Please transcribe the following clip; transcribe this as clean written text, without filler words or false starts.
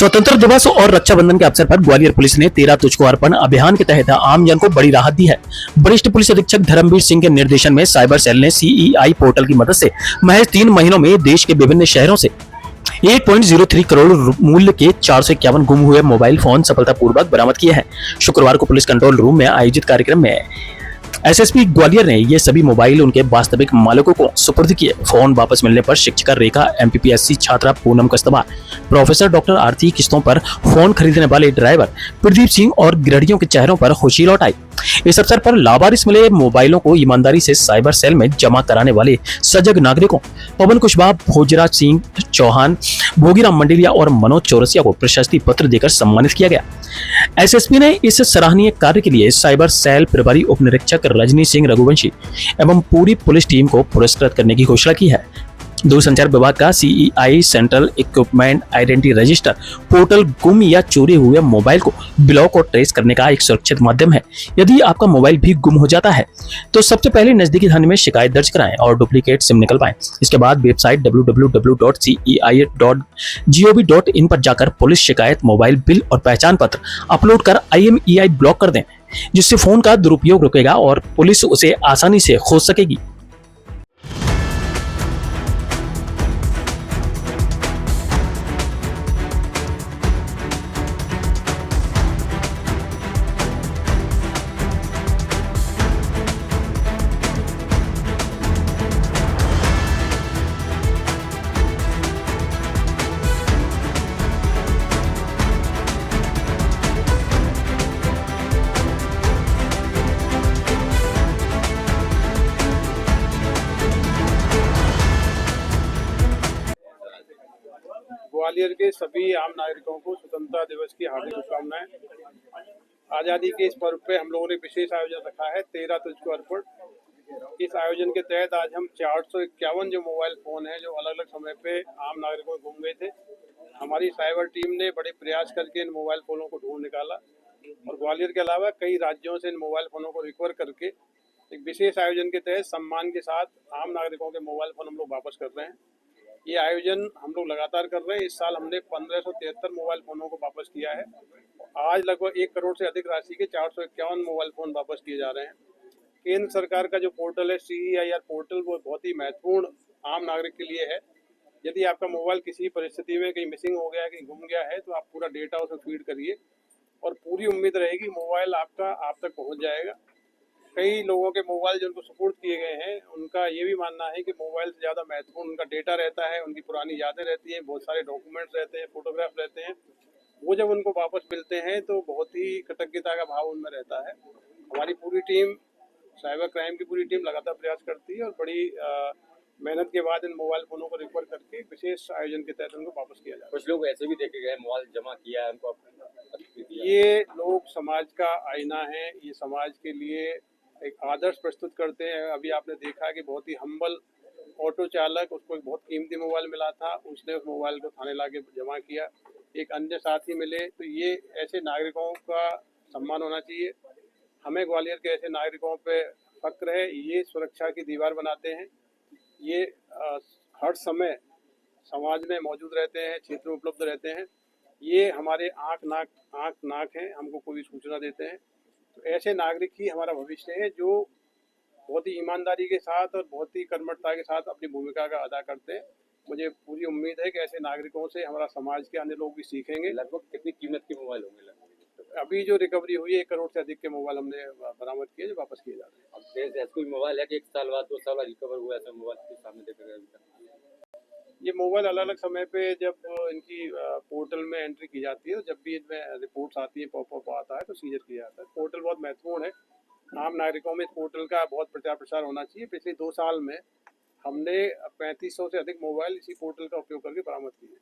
स्वतंत्र दिवस और रक्षाबंधन के अवसर पर ग्वालियर पुलिस ने 13 तुझको अर्पण अभियान के तहत आमजन को बड़ी राहत दी है। वरिष्ठ पुलिस अधीक्षक धर्मवीर सिंह के निर्देशन में साइबर सेल ने सीईआई पोर्टल की मदद से महज 3 महीनों में देश के विभिन्न शहरों से 8.03 करोड़ मूल्य के 451 गुम हुए मोबाइल फोन सफलतापूर्वक बरामद किए हैं। शुक्रवार को पुलिस कंट्रोल रूम में आयोजित कार्यक्रम में एसएसपी ग्वालियर ने ये सभी मोबाइल उनके वास्तविक मालिकों को सुपुर्द किए। फोन वापस मिलने पर शिक्षिका रेखा, एमपीपीएससी छात्रा पूनम कस्तबा, प्रोफेसर डॉक्टर आरती किस्तों पर फोन खरीदने वाले ड्राइवर प्रदीप सिंह और गिरहटियों के चेहरों पर खुशी लौट आई। इस अवसर पर लावारिस मिले मोबाइलों को ईमानदारी से साइबर सेल में जमा कराने वाले सजग नागरिकों पवन कुशवाहा, भोजराज सिंह चौहान, भोगीराम मंडलिया और मनोज चौरसिया को प्रशस्ति पत्र देकर सम्मानित किया गया। एसएसपी ने इस सराहनीय कार्य के लिए साइबर सेल प्रभारी उप निरीक्षक रजनी सिंह रघुवंशी एवं पूरी पुलिस टीम को पुरस्कृत करने की घोषणा की है। दूरसंचार विभाग का CEI central equipment identity register portal गुम या चोरी हुए मोबाइल को ब्लॉक और ट्रेस करने का एक सुरक्षित माध्यम है। यदि आपका मोबाइल भी गुम हो जाता है तो सबसे पहले नजदीकी थाने में शिकायत दर्ज कराएं और डुप्लीकेट सिम निकलवाएं। इसके बाद वेबसाइट www.cei.gov.in पर जाकर पुलिस शिकायत, मोबाइल बिल और पहचान पत्र अपलोड कर IMEI ब्लॉक कर दें, जिससे फोन का दुरुपयोग रुकेगा और पुलिस उसे आसानी से खोज सकेगी। ग्वालियर के सभी आम नागरिकों को स्वतंत्रता दिवस की हार्दिक शुभकामनाएं। आज़ादी के इस पर्व पे हम लोगों ने विशेष आयोजन रखा है 13 तुझको अर्पण। इस आयोजन के तहत आज हम 451 जो मोबाइल फ़ोन हैं जो अलग अलग समय पे आम नागरिकों को गुम गए थे, हमारी साइबर टीम ने बड़े प्रयास करके इन मोबाइल फ़ोनों को ढूंढ निकाला और ग्वालियर के अलावा कई राज्यों से इन मोबाइल फ़ोनों को रिकवर करके एक विशेष आयोजन के तहत सम्मान के साथ आम नागरिकों के मोबाइल फ़ोन हम लोग वापस कर रहे हैं। ये आयोजन हम लोग लगातार कर रहे हैं। इस साल हमने 1573 मोबाइल फ़ोनों को वापस किया है। आज लगभग 1 करोड़ से अधिक राशि के 451 मोबाइल फ़ोन वापस किए जा रहे हैं। केंद्र सरकार का जो पोर्टल है CEIR पोर्टल, वो बहुत ही महत्वपूर्ण आम नागरिक के लिए है। यदि आपका मोबाइल किसी परिस्थिति में कहीं मिसिंग हो गया है, कहीं गुम गया है, तो आप पूरा डेटा उसमें फीड करिए और पूरी उम्मीद रहेगी मोबाइल आपका आप तक पहुँच जाएगा। कई लोगों के मोबाइल जो उनको सुपुर्द किए गए हैं, उनका ये भी मानना है कि मोबाइल से ज़्यादा महत्वपूर्ण उनका डेटा रहता है, उनकी पुरानी यादें रहती हैं, बहुत सारे डॉक्यूमेंट्स रहते हैं, फोटोग्राफ रहते हैं। वो जब उनको वापस मिलते हैं तो बहुत ही कृतज्ञता का भाव उनमें रहता है। हमारी पूरी टीम, साइबर क्राइम की पूरी टीम लगातार प्रयास करती है और बड़ी मेहनत के बाद इन मोबाइल फ़ोनों को रिकवर करके विशेष आयोजन के तहत उनको वापस किया जाता है। कुछ लोग ऐसे भी देखे गए मोबाइल जमा किया है उनको। ये लोग समाज का आईना है, ये समाज के लिए एक आदर्श प्रस्तुत करते हैं। अभी आपने देखा कि बहुत ही हम्बल ऑटो चालक, उसको एक बहुत कीमती मोबाइल मिला था, उसने उस मोबाइल को थाने लाके जमा किया। एक अन्य साथी मिले, तो ये ऐसे नागरिकों का सम्मान होना चाहिए। हमें ग्वालियर के ऐसे नागरिकों पे फक्र है। ये सुरक्षा की दीवार बनाते हैं। ये हर समय समाज में मौजूद रहते हैं, क्षेत्र में उपलब्ध रहते हैं। ये हमारे आँख नाक हैं, हमको कोई सूचना देते हैं। तो ऐसे नागरिक ही हमारा भविष्य है, जो बहुत ही ईमानदारी के साथ और बहुत ही कर्मठता के साथ अपनी भूमिका का अदा करते हैं। मुझे पूरी उम्मीद है कि ऐसे नागरिकों से हमारा समाज के अन्य लोग भी सीखेंगे। लगभग कितनी कीमत के मोबाइल होंगे लगभग? अभी जो रिकवरी हुई है 1 करोड़ से अधिक के मोबाइल हमने बरामद किए, जो वापस किए जा रहे हैं। अब ऐसा कोई मोबाइल है कि 1 साल बाद 2 साल बाद रिकवर हुआ, ऐसा मोबाइल के सामने देखा गया अभी तक? ये मोबाइल अलग अलग समय पे जब इनकी पोर्टल में एंट्री की जाती है, तो जब भी इनमें रिपोर्ट्स आती है, पॉपअप आता है, तो सीजर किया जाता है। पोर्टल बहुत महत्वपूर्ण है। आम नागरिकों में इस पोर्टल का बहुत प्रचार प्रसार होना चाहिए। पिछले 2 साल में हमने 3500 से अधिक मोबाइल इसी पोर्टल का उपयोग करके बरामद किए हैं।